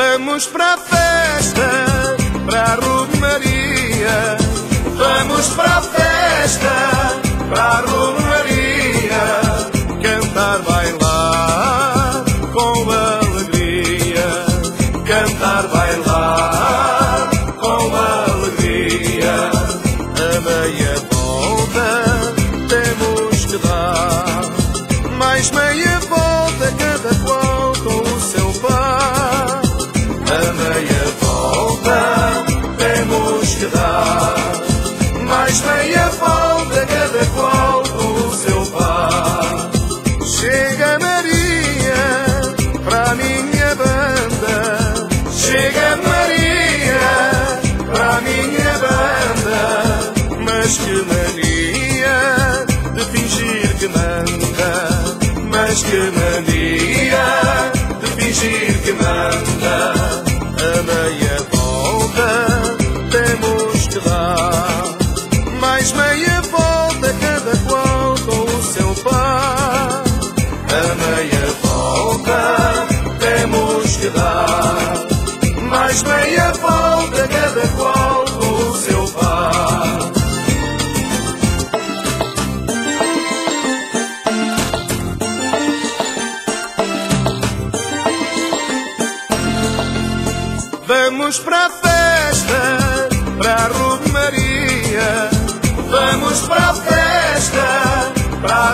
Vamos para a festa, para a Romaria. Vamos para a festa, para a Romaria. Cantar, bailar com alegria. Cantar, bailar com alegria. A meia volta temos que dar, mais meia volta cada qual com o seu par. A meia volta temos que dar, mais meia volta cada qual com o seu par. Chega Maria para a minha banda, chega Maria para a minha banda, mas que mania de fingir que manda, mas que mania de fingir que manda. A meia volta temos que dar, mais meia volta cada qual com o seu par. A meia volta temos que dar, mais meia volta cada qual com o seu par. Vamos para a festa, para a Romaria. Vamos para a festa, para a